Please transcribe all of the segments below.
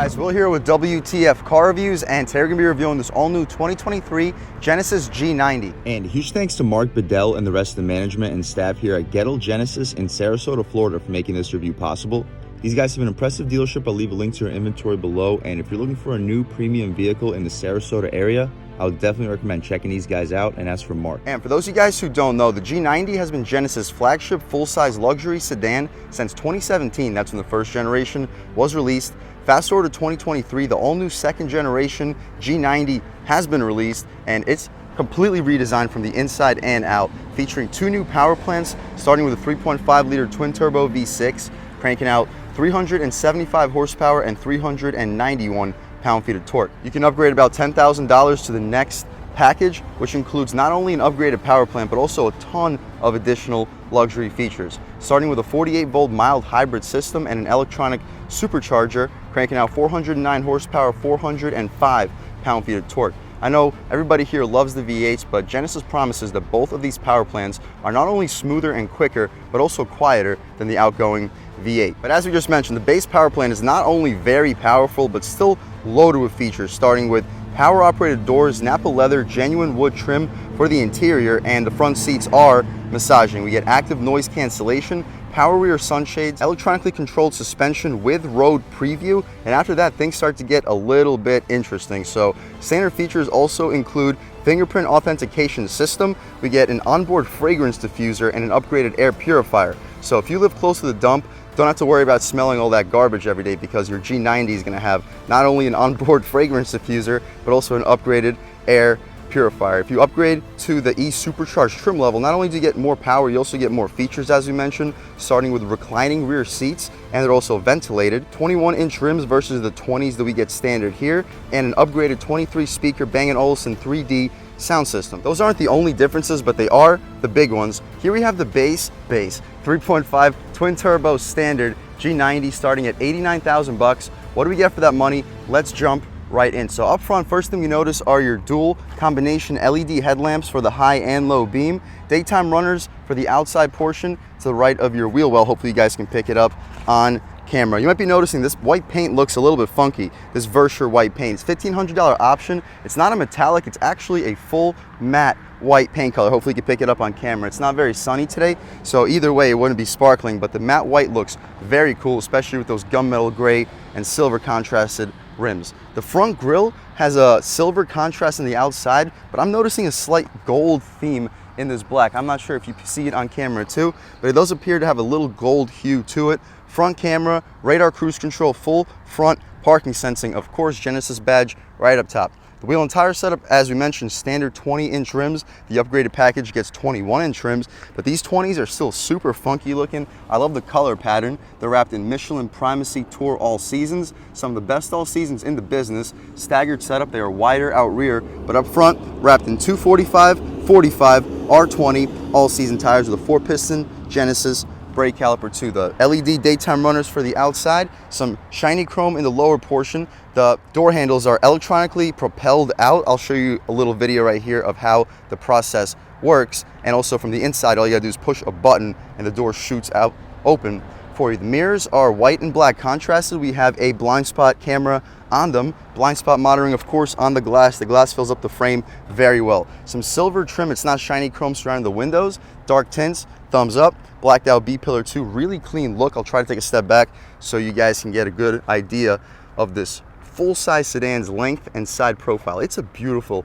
Guys, Will here with W.T.F car reviews, and today we're going to be reviewing this all-new 2023 Genesis G90. And huge thanks to Mark Bedell and the rest of the management and staff here at Gettle Genesis in Sarasota, Florida for making this review possible. These guys have an impressive dealership. I'll leave a link to their inventory below, and if you're looking for a new premium vehicle in the Sarasota area, I would definitely recommend checking these guys out and ask for Mark. And for those of you guys who don't know, the G90 has been Genesis' flagship full-size luxury sedan since 2017. That's when the first generation was released. Fast forward to 2023, the all-new second generation G90 has been released, and it's completely redesigned from the inside and out, featuring two new power plants, starting with a 3.5-liter twin-turbo V6, cranking out 375 horsepower and 391 pound-feet of torque. You can upgrade about $10,000 to the next package, which includes not only an upgraded power plant, but also a ton of additional luxury features, starting with a 48-volt mild hybrid system and an electronic supercharger, cranking out 409 horsepower, 405 pound-feet of torque. I know everybody here loves the V8s, but Genesis promises that both of these power plants are not only smoother and quicker, but also quieter than the outgoing V8. But as we just mentioned, the base power plant is not only very powerful, but still loaded with features, starting with power operated doors, Napa leather, genuine wood trim for the interior, and the front seats are massaging. We get active noise cancellation, power rear sunshades, electronically controlled suspension with road preview, and after that things start to get a little bit interesting. So standard features also include fingerprint authentication system. We get an onboard fragrance diffuser and an upgraded air purifier. So if you live close to the dump, don't have to worry about smelling all that garbage every day, because your G90 is going to have not only an onboard fragrance diffuser, but also an upgraded air purifier. If you upgrade to the E-Supercharged trim level, not only do you get more power, you also get more features, as we mentioned, starting with reclining rear seats, and they're also ventilated. 21-inch rims versus the 20s that we get standard here, and an upgraded 23-speaker Bang & Olufsen 3D sound system. Those aren't the only differences, but they are the big ones. Here we have the base 3.5 twin turbo standard G90 starting at 89,000 bucks. What do we get for that money? Let's jump right in. So up front, first thing you notice are your dual combination LED headlamps for the high and low beam, daytime runners for the outside portion to the right of your wheel well. Hopefully you guys can pick it up on camera. You might be noticing this white paint looks a little bit funky, this Versure white paint. It's $1,500 option. It's not a metallic, it's actually a full matte white paint color. Hopefully you can pick it up on camera. It's not very sunny today, so either way it wouldn't be sparkling, but the matte white looks very cool, especially with those gunmetal gray and silver contrasted rims. The front grille has a silver contrast on the outside, but I'm noticing a slight gold theme in this black. I'm not sure if you see it on camera too, but it does appear to have a little gold hue to it. Front camera, radar cruise control, full front parking sensing, of course, Genesis badge right up top. The wheel and tire setup, as we mentioned, standard 20-inch rims. The upgraded package gets 21-inch rims, but these 20s are still super funky looking. I love the color pattern. They're wrapped in Michelin Primacy Tour All Seasons, some of the best all seasons in the business. Staggered setup, they are wider out rear, but up front, wrapped in 245, 45, R20 all season tires with a 4-piston Genesis brake caliper too. The LED daytime runners for the outside, some shiny chrome in the lower portion. The door handles are electronically propelled out. I'll show you a little video right here of how the process works, and also from the inside all you gotta do is push a button and the door shoots out open for you. The mirrors are white and black contrasted. We have a blind spot camera on them, blind spot monitoring of course on the glass. The glass fills up the frame very well. Some silver trim, it's not shiny chrome surrounding the windows, dark tints, thumbs up, blacked out B-pillar 2, really clean look. I'll try to take a step back so you guys can get a good idea of this full-size sedan's length and side profile. It's a beautiful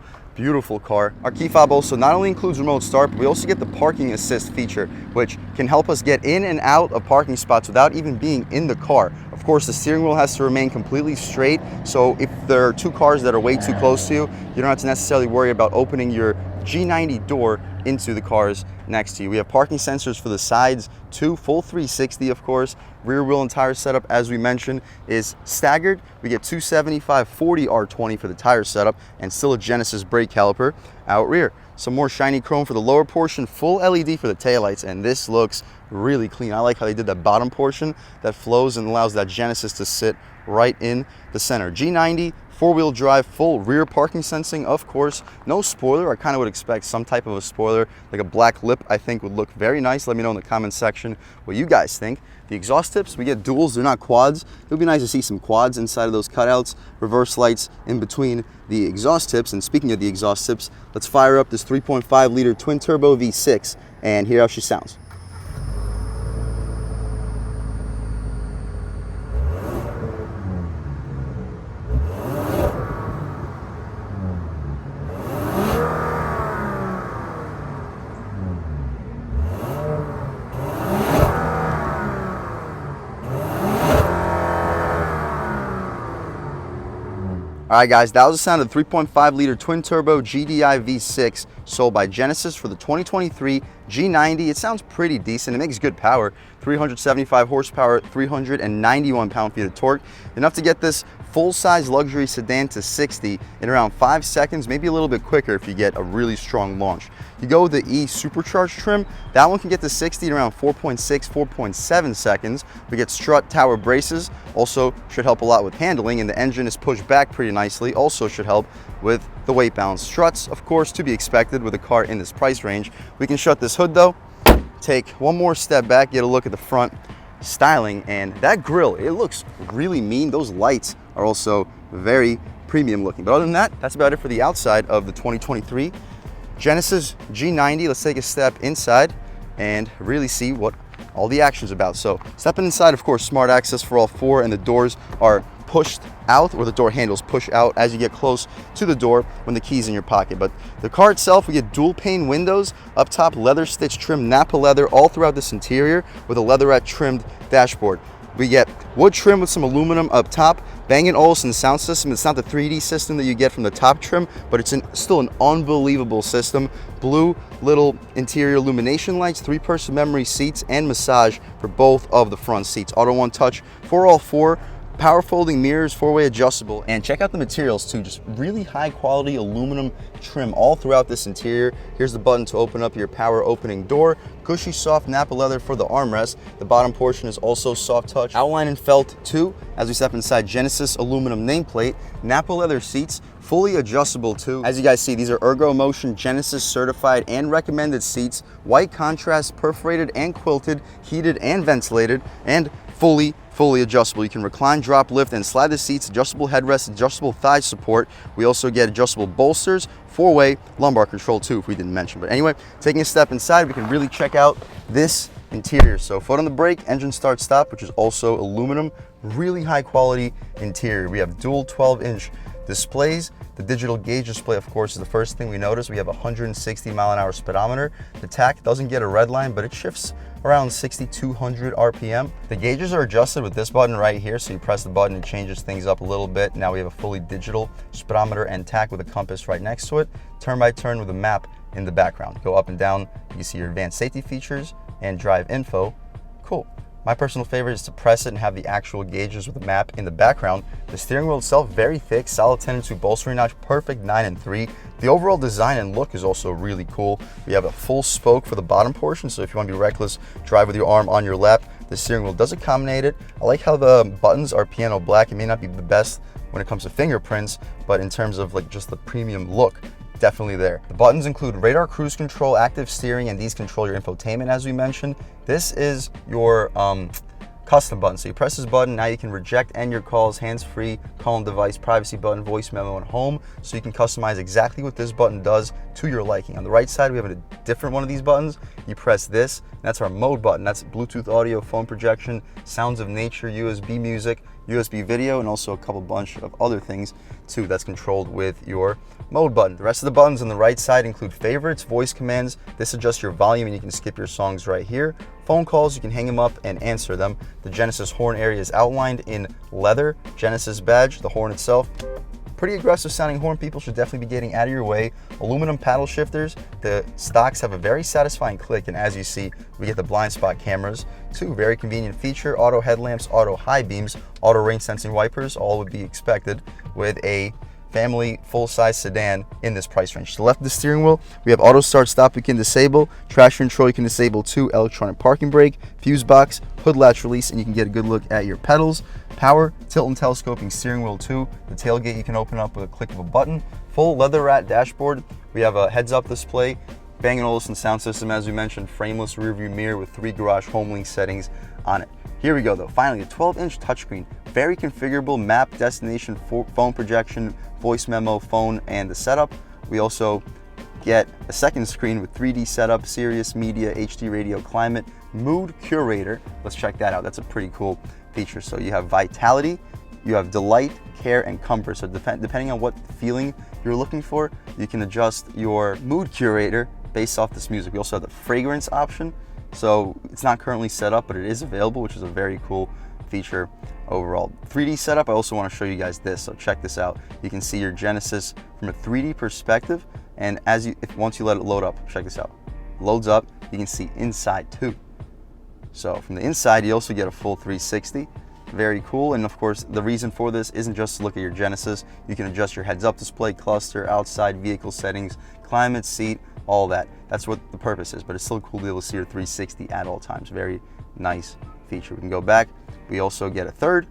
car. Our key fob also not only includes remote start, but we also get the parking assist feature, which can help us get in and out of parking spots without even being in the car. Of course, the steering wheel has to remain completely straight, so if there are two cars that are way too close to you, you don't have to necessarily worry about opening your G90 door into the cars next to you. We have parking sensors for the sides, two full 360 of course. Rear wheel and tire setup, as we mentioned, is staggered. We get 275/40 R20 for the tire setup, and still a Genesis brake caliper out rear. Some more shiny chrome for the lower portion, full LED for the taillights, and this looks really clean. I like how they did that bottom portion that flows and allows that Genesis to sit right in the center. G90 4-wheel drive, full rear parking sensing, of course. No spoiler. I kind of would expect some type of a spoiler, like a black lip, I think would look very nice. Let me know in the comment section what you guys think. The exhaust tips, we get duals, they're not quads. It would be nice to see some quads inside of those cutouts. Reverse lights in between the exhaust tips. And speaking of the exhaust tips, let's fire up this 3.5 liter twin turbo V6 and hear how she sounds. All right, guys, that was the sound of the 3.5 liter twin turbo GDI V6 sold by Genesis for the 2023 G90. It sounds pretty decent. It makes good power. 375 horsepower, 391 pound-feet of torque. Enough to get this full-size luxury sedan to 60 in around 5 seconds, maybe a little bit quicker if you get a really strong launch. You go with the E supercharged trim, that one can get to 60 in around 4.6, 4.7 seconds. We get strut tower braces, also should help a lot with handling, and the engine is pushed back pretty nicely, also should help with the weight balance. Struts, of course, to be expected with a car in this price range. We can shut this hood though, take one more step back, get a look at the front styling, and that grille, it looks really mean. Those lights are also very premium looking. But other than that, that's about it for the outside of the 2023 Genesis G90. Let's take a step inside and really see what all the action's about. So stepping inside, of course, smart access for all four, and the doors are pushed out, or the door handles push out as you get close to the door when the key's in your pocket. But the car itself, we get dual pane windows, up top leather stitch trim, Napa leather all throughout this interior with a leatherette trimmed dashboard. We get wood trim with some aluminum up top. Bang & Olufsen sound system. It's not the 3D system that you get from the top trim, but it's still an unbelievable system. Blue little interior illumination lights, 3-person memory seats, and massage for both of the front seats. Auto one touch for all four. Power folding mirrors, 4-way adjustable, and check out the materials too. Just really high quality aluminum trim all throughout this interior. Here's the button to open up your power opening door. Cushy soft Napa leather for the armrest. The bottom portion is also soft touch. Outline and felt too. As we step inside, Genesis aluminum nameplate, Napa leather seats, fully adjustable too. As you guys see, these are Ergo Motion Genesis certified and recommended seats. White contrast, perforated and quilted, heated and ventilated, and fully adjustable. You can recline, drop, lift, and slide the seats, adjustable headrest, adjustable thigh support. We also get adjustable bolsters, 4-way lumbar control too, if we didn't mention. But anyway, taking a step inside, we can really check out this interior. So foot on the brake, engine start stop, which is also aluminum, really high quality interior. We have dual 12-inch displays. The digital gauge display, of course, is the first thing we notice. We have a 160-mile-an-hour speedometer. The tach doesn't get a red line, but it shifts around 6,200 RPM. The gauges are adjusted with this button right here, so you press the button and it changes things up a little bit. Now we have a fully digital speedometer and tach with a compass right next to it. Turn by turn with a map in the background. Go up and down, you see your advanced safety features and drive info. Cool. My personal favorite is to press it and have the actual gauges with the map in the background. The steering wheel itself, very thick, solid 10-2 bolstering notch, perfect 9-3. The overall design and look is also really cool. We have a full spoke for the bottom portion, so if you want to be reckless, drive with your arm on your lap. The steering wheel does accommodate it. I like how the buttons are piano black. It may not be the best when it comes to fingerprints, but in terms of like just the premium look, definitely there. The buttons include radar cruise control, active steering, and these control your infotainment, as we mentioned. This is your custom button. So you press this button, now you can reject end your calls, hands-free, call and device, privacy button, voice memo, and home. So you can customize exactly what this button does to your liking. On the right side, we have a different one of these buttons. You press this, and that's our mode button. That's Bluetooth audio, phone projection, sounds of nature, USB music, USB video, and also a couple bunch of other things too that's controlled with your mode button. The rest of the buttons on the right side include favorites, voice commands. This adjusts your volume and you can skip your songs right here. Phone calls, you can hang them up and answer them. The Genesis horn area is outlined in leather. Genesis badge, the horn itself, pretty aggressive sounding horn. People should definitely be getting out of your way. Aluminum paddle shifters. The stocks have a very satisfying click, and as you see, we get the blind spot cameras too. Very convenient feature. Auto headlamps, auto high beams, auto rain sensing wipers, all would be expected with a family full-size sedan in this price range. To the left of the steering wheel, we have auto start stop you can disable, traction control you can disable too, electronic parking brake, fuse box, hood latch release, and you can get a good look at your pedals. Power, tilt and telescoping steering wheel too. The tailgate you can open up with a click of a button. Full leather wrap dashboard. We have a heads-up display, Bang & Olufsen sound system as we mentioned, frameless rear view mirror with 3 garage home link settings on it. Here we go though, finally a 12-inch touchscreen, very configurable map, destination, phone projection, voice memo, phone, and the setup. We also get a second screen with 3D setup, Sirius media, HD radio, climate, mood curator. Let's check that out. That's a pretty cool feature. So you have vitality, you have delight, care, and comfort. So depending on what feeling you're looking for, you can adjust your mood curator based off this music. We also have the fragrance option. So it's not currently set up, but it is available, which is a very cool feature overall. 3D setup, I also want to show you guys this, so check this out. You can see your Genesis from a 3D perspective, and once you let it load up, check this out. Loads up, you can see inside too. So from the inside, you also get a full 360. Very cool, and of course, the reason for this isn't just to look at your Genesis. You can adjust your heads-up display, cluster, outside vehicle settings, climate, seat, all that. That's what the purpose is, but it's still cool to be able to see your 360 at all times. Very nice feature. We can go back. We also get a third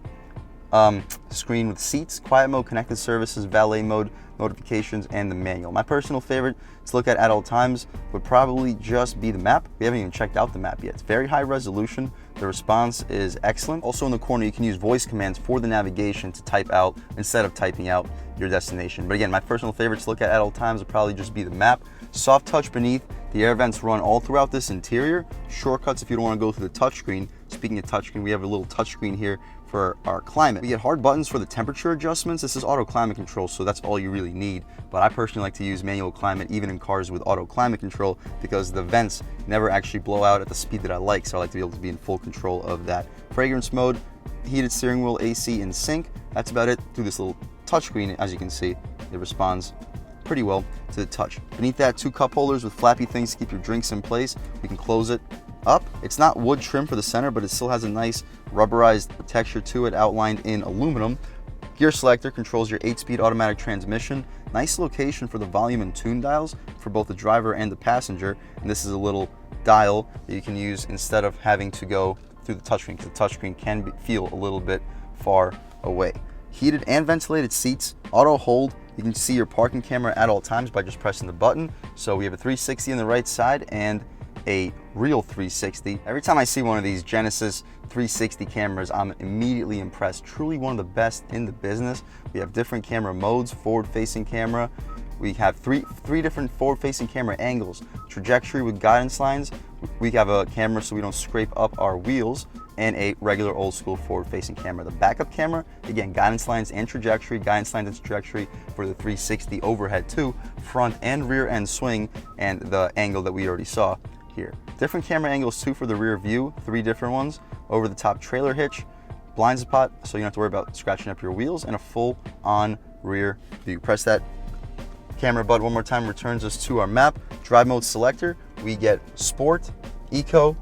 screen with seats, quiet mode, connected services, valet mode, notifications, and the manual. My personal favorite to look at all times would probably just be the map. We haven't even checked out the map yet. It's very high resolution. The response is excellent. Also in the corner, you can use voice commands for the navigation to type out instead of typing out your destination. But again, my personal favorite to look at all times would probably just be the map. Soft touch beneath. The air vents run all throughout this interior. Shortcuts if you don't want to go through the touchscreen. Speaking of touchscreen, we have a little touchscreen here for our climate. We get hard buttons for the temperature adjustments. This is auto climate control, so that's all you really need. But I personally like to use manual climate even in cars with auto climate control because the vents never actually blow out at the speed that I like, so I like to be able to be in full control of that. Fragrance mode, heated steering wheel, AC in sync. That's about it. Through this little touchscreen, as you can see, it responds pretty well to the touch. Beneath that, 2 cup holders with flappy things to keep your drinks in place. We can close it up. It's not wood trim for the center, but it still has a nice rubberized texture to it outlined in aluminum. Gear selector controls your 8-speed automatic transmission. Nice location for the volume and tune dials for both the driver and the passenger. And this is a little dial that you can use instead of having to go through the touchscreen, because the touchscreen can feel a little bit far away. Heated and ventilated seats, auto hold. You can see your parking camera at all times by just pressing the button. So we have a 360 on the right side and a real 360. Every time I see one of these Genesis 360 cameras, I'm immediately impressed. Truly one of the best in the business. We have different camera modes, forward-facing camera. We have three different forward-facing camera angles. Trajectory with guidance lines. We have a camera so we don't scrape up our wheels, and a regular old school forward-facing camera. The backup camera, again, guidance lines and trajectory, guidance lines and trajectory for the 360 overhead too, front and rear end swing, and the angle that we already saw here. Different camera angles too for the rear view, 3 different ones. Over the top trailer hitch, blind spot, so you don't have to worry about scratching up your wheels, and a full on rear view. Press that camera button one more time, returns us to our map. Drive mode selector, we get sport, eco,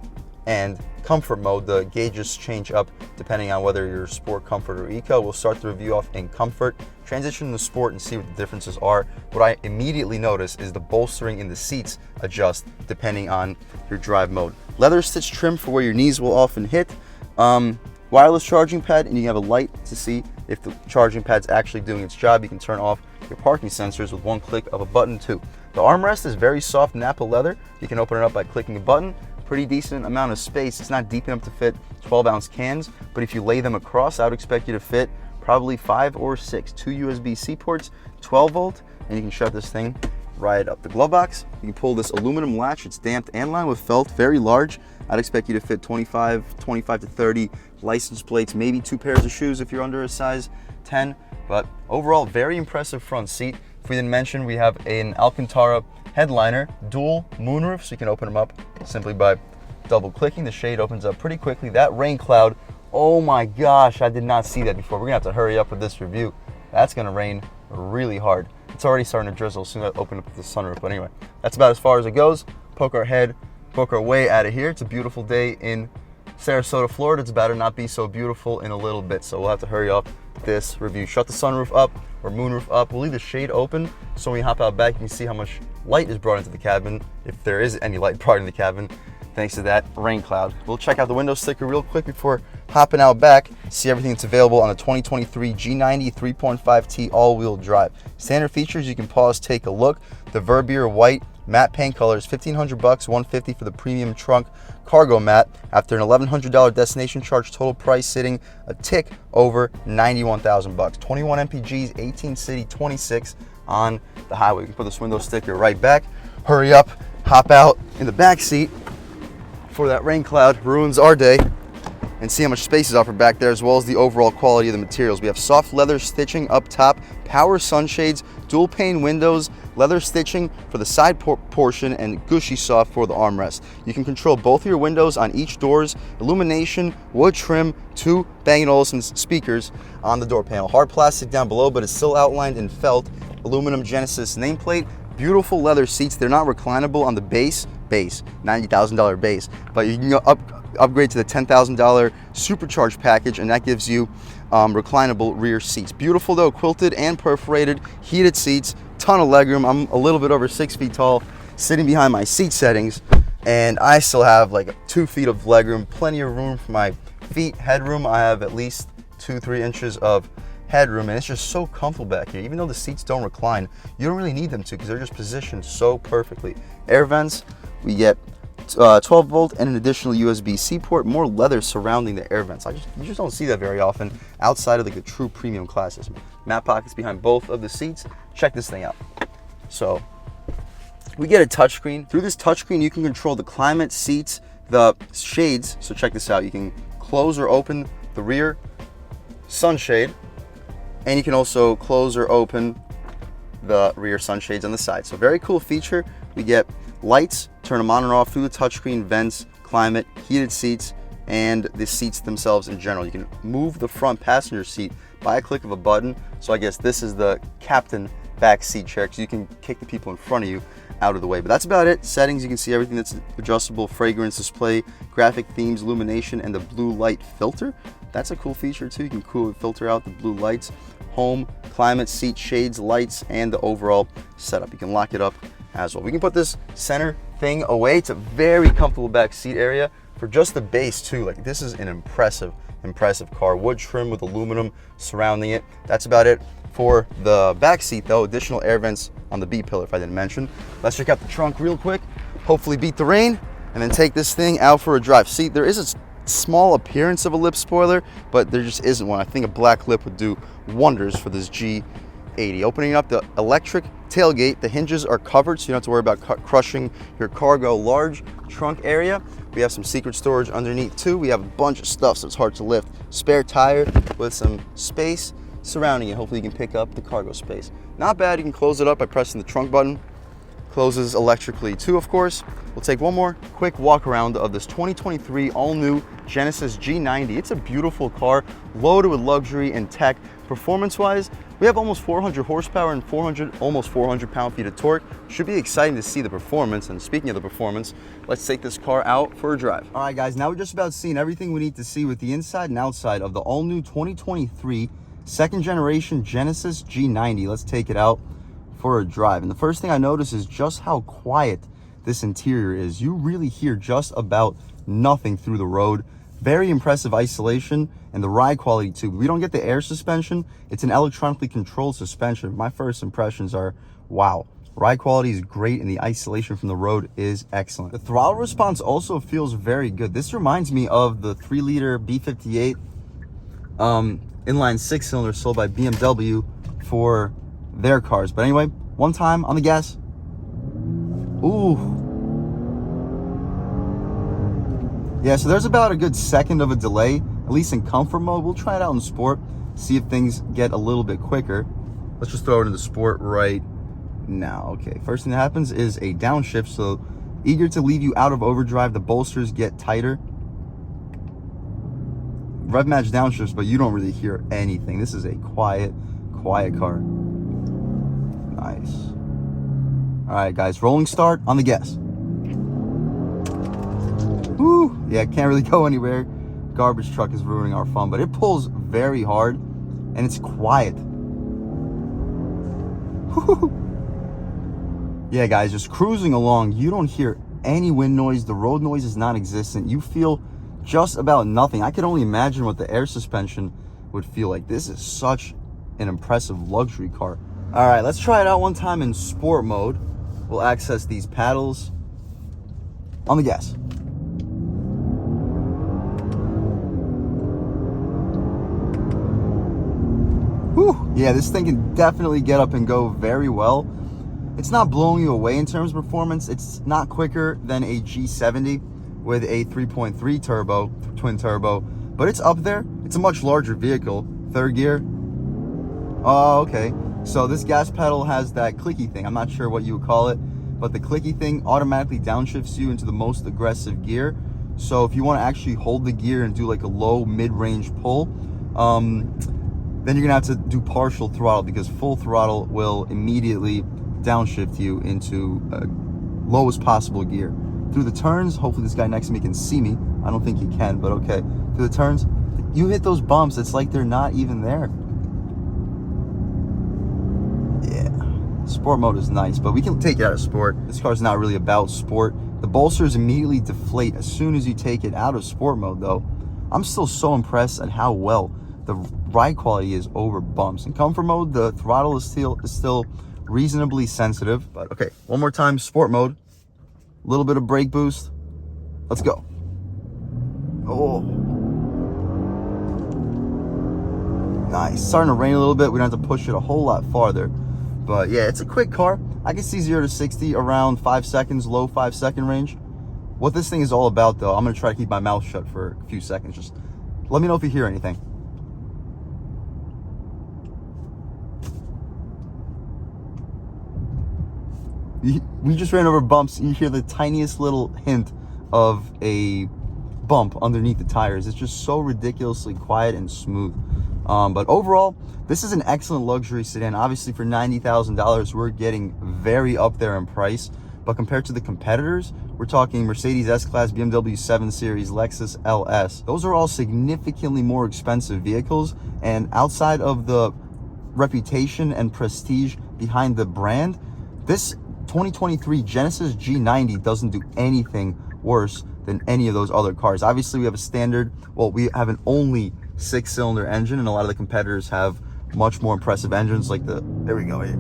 and comfort mode. The gauges change up depending on whether you're sport, comfort, or eco. We'll start the review off in comfort, transition to sport, and see what the differences are. What I immediately notice is the bolstering in the seats adjust depending on your drive mode. Leather stitch trim for where your knees will often hit. Wireless charging pad, and you have a light to see if the charging pad's actually doing its job. You can turn off your parking sensors with one click of a button too. The armrest is very soft Napa leather. You can open it up by clicking a button. Pretty decent amount of space. It's not deep enough to fit 12-ounce cans, but if you lay them across, I would expect you to fit probably 5 or 6. 2 USB-C ports, 12 volt, and you can shut this thing right up. The glove box, you can pull this aluminum latch. It's damped and lined with felt, very large. I'd expect you to fit 25 to 30 license plates, maybe 2 pairs of shoes if you're under a size 10. But overall, very impressive front seat. If we didn't mention, we have an Alcantara headliner, dual moonroof, so you can open them up simply by double clicking. The shade opens up pretty quickly. That rain cloud, oh my gosh, I did not see that before. We're gonna have to hurry up with this review. That's gonna rain really hard. It's already starting to drizzle as soon as I open up the sunroof. But anyway, that's about as far as it goes. Poke our way out of here. It's a beautiful day in Sarasota, Florida, it's about to not be so beautiful in a little bit, so we'll have to hurry up this review. Shut the sunroof up or moonroof up. We'll leave the shade open so when you hop out back, you can see how much light is brought into the cabin, if there is any light brought into the cabin, thanks to that rain cloud. We'll check out the window sticker real quick before hopping out back, see everything that's available on the 2023 G90 3.5T all-wheel drive. Standard features, you can pause, take a look. The Verbier white matte paint colors, $1,500, $150 for the premium trunk cargo mat. After an $1,100 destination charge, total price sitting a tick over $91,000. 21 mpgs, 18 city, 26 on the highway. We can put this window sticker right back. Hurry up, hop out in the back seat before that rain cloud ruins our day, and see how much space is offered back there, as well as the overall quality of the materials. We have soft leather stitching up top, power sunshades, dual pane windows, leather stitching for the side portion, and gushy soft for the armrest. You can control both of your windows on each doors, illumination, wood trim, 2 Bang & Olufsen speakers on the door panel. Hard plastic down below, but it's still outlined in felt. Aluminum Genesis nameplate. Beautiful leather seats. They're not reclinable on the base, $90,000 base, but you can go upgrade to the $10,000 supercharged package, and that gives you reclinable rear seats. Beautiful though, quilted and perforated, heated seats, ton of legroom. I'm a little bit over 6 feet tall, sitting behind my seat settings, and I still have like 2 feet of legroom, plenty of room for my feet. Headroom, I have at least 2-3 inches of headroom, and it's just so comfortable back here. Even though the seats don't recline, you don't really need them to, because they're just positioned so perfectly. Air vents, we get 12 volt and an additional USB-C port, more leather surrounding the air vents. You just don't see that very often outside of like the true premium classes. Mat pockets behind both of the seats. Check this thing out. So we get a touchscreen. Through this touchscreen, you can control the climate, seats, the shades. So check this out. You can close or open the rear sunshade, and you can also close or open the rear sunshades on the side. So very cool feature. We get lights, turn them on and off through the touchscreen, vents, climate, heated seats, and the seats themselves in general. You can move the front passenger seat by a click of a button. So I guess this is the captain back seat chair, because you can kick the people in front of you out of the way. But that's about it. Settings, you can see everything that's adjustable: fragrance display, graphic themes, illumination, and the blue light filter. That's a cool feature too. You can filter out the blue lights. Home, climate, seat, shades, lights, and the overall setup. You can lock it up as well. We can put this center thing away. It's a very comfortable back seat area for just the base too. Like, this is an impressive car. Wood trim with aluminum surrounding it. That's about it for the back seat though. Additional air vents on the B pillar, if I didn't mention. Let's check out the trunk real quick. Hopefully beat the rain, and then take this thing out for a drive. See, there is a small appearance of a lip spoiler, but there just isn't one. I think a black lip would do wonders for this G80. Opening up the electric tailgate, the hinges are covered, so you don't have to worry about crushing your cargo. Large trunk area. We have some secret storage underneath too. We have a bunch of stuff, so it's hard to lift. Spare tire with some space surrounding it. Hopefully you can pick up the cargo space. Not bad. You can close it up by pressing the trunk button. Closes electrically too, of course. We'll take one more quick walk around of this 2023 all-new Genesis G90. It's a beautiful car, loaded with luxury and tech. Performance-wise, we have almost 400 horsepower and almost 400 pound-feet of torque. Should be exciting to see the performance. And speaking of the performance, let's take this car out for a drive. All right, guys, now we're just about seen everything we need to see with the inside and outside of the all-new 2023 second generation Genesis G90. Let's take it out for a drive. And the first thing I notice is just how quiet this interior is. You really hear just about nothing through the road. Very impressive isolation, and the ride quality too. We don't get the air suspension. It's an electronically controlled suspension. My first impressions are, wow. Ride quality is great, and the isolation from the road is excellent. The throttle response also feels very good. This reminds me of the 3-liter B58 inline 6-cylinder sold by BMW for their cars. But anyway, one time on the gas. Ooh. Yeah, so there's about a good second of a delay, at least in comfort mode. We'll try it out in sport, see if things get a little bit quicker. Let's just throw it into sport right now. Okay, first thing that happens is a downshift. So eager to leave you out of overdrive, the bolsters get tighter. Rev match downshifts, but you don't really hear anything. This is a quiet car. Nice. All right, guys, rolling start on the gas. Woo! Yeah, can't really go anywhere. Garbage truck is ruining our fun, but it pulls very hard and it's quiet. Woo! Yeah, guys, just cruising along. You don't hear any wind noise. The road noise is non-existent. You feel just about nothing. I can only imagine what the air suspension would feel like. This is such an impressive luxury car. All right, let's try it out one time in sport mode. We'll access these paddles. On the gas. Whew. Yeah, this thing can definitely get up and go very well. It's not blowing you away in terms of performance. It's not quicker than a G90 with a 3.3 turbo, twin turbo, but it's up there. It's a much larger vehicle. Third gear. Oh, okay. So this gas pedal has that clicky thing. I'm not sure what you would call it, but the clicky thing automatically downshifts you into the most aggressive gear. So if you want to actually hold the gear and do like a low mid-range pull, then you're gonna have to do partial throttle, because full throttle will immediately downshift you into lowest possible gear. Through the turns, hopefully this guy next to me can see me. I don't think he can, but okay. Through the turns, you hit those bumps, it's like they're not even there. Yeah, sport mode is nice, but we can take it out of sport. This car's not really about sport. The bolsters immediately deflate as soon as you take it out of sport mode though. I'm still so impressed at how well the ride quality is over bumps. In comfort mode, the throttle is still reasonably sensitive, but okay, one more time, sport mode. A little bit of brake boost. Let's go. Oh. Nice. Starting to rain a little bit. We don't have to push it a whole lot farther. But yeah, it's a quick car. I can see 0 to 60 around 5 seconds, low 5-second range. What this thing is all about though, I'm gonna try to keep my mouth shut for a few seconds. Just let me know if you hear anything. We just ran over bumps. You hear the tiniest little hint of a bump underneath the tires. It's just so ridiculously quiet and smooth. But overall, this is an excellent luxury sedan. Obviously, for $90,000, we're getting very up there in price. But compared to the competitors, we're talking Mercedes S-Class, BMW 7 Series, Lexus LS. Those are all significantly more expensive vehicles. And outside of the reputation and prestige behind the brand, this 2023 Genesis G90 doesn't do anything worse than any of those other cars. Obviously, we have a standard, well, we have an only 6-cylinder engine, and a lot of the competitors have much more impressive engines like the, there we go here.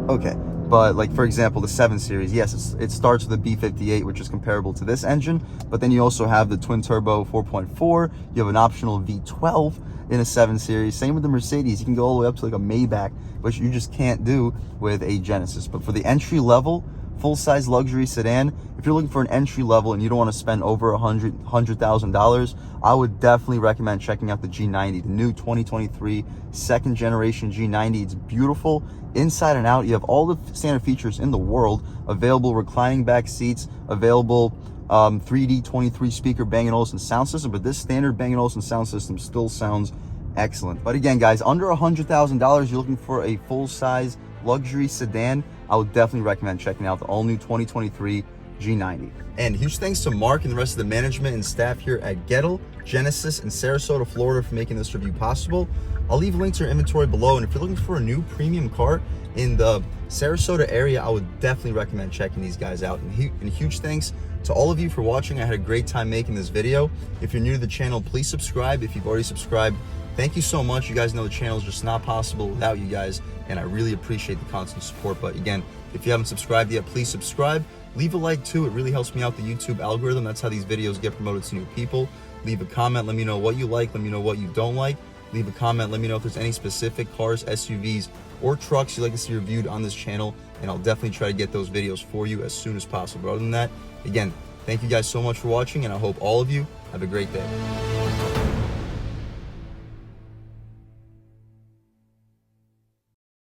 Okay, but like for example, the 7 Series, yes, it starts with a B58, which is comparable to this engine, but then you also have the twin turbo 4.4, you have an optional V12 in a 7 Series. Same with the Mercedes, you can go all the way up to like a Maybach, which you just can't do with a Genesis. But for the entry level, full-size luxury sedan, if you're looking for an entry level and you don't want to spend over $100,000, I would definitely recommend checking out the G90, the new 2023 second generation G90. It's beautiful inside and out. You have all the standard features in the world, available reclining back seats, available 3D 23 speaker Bang & Olufsen sound system, but this standard Bang & Olufsen sound system still sounds excellent. But again, guys, under $100,000, you're looking for a full-size luxury sedan, I would definitely recommend checking out the all-new 2023 G90. And huge thanks to Mark and the rest of the management and staff here at Gettle, Genesis, in Sarasota, Florida for making this review possible. I'll leave links to your inventory below, and if you're looking for a new premium car in the Sarasota area, I would definitely recommend checking these guys out. And huge thanks to all of you for watching. I had a great time making this video. If you're new to the channel, please subscribe. If you've already subscribed, thank you so much. You guys know the channel is just not possible without you guys, and I really appreciate the constant support. But again, if you haven't subscribed yet, please subscribe. Leave a like too. It really helps me out the YouTube algorithm. That's how these videos get promoted to new people. Leave a comment. Let me know what you like. Let me know what you don't like. Leave a comment. Let me know if there's any specific cars, SUVs, or trucks you'd like to see reviewed on this channel, and I'll definitely try to get those videos for you as soon as possible. But other than that, again, thank you guys so much for watching, and I hope all of you have a great day.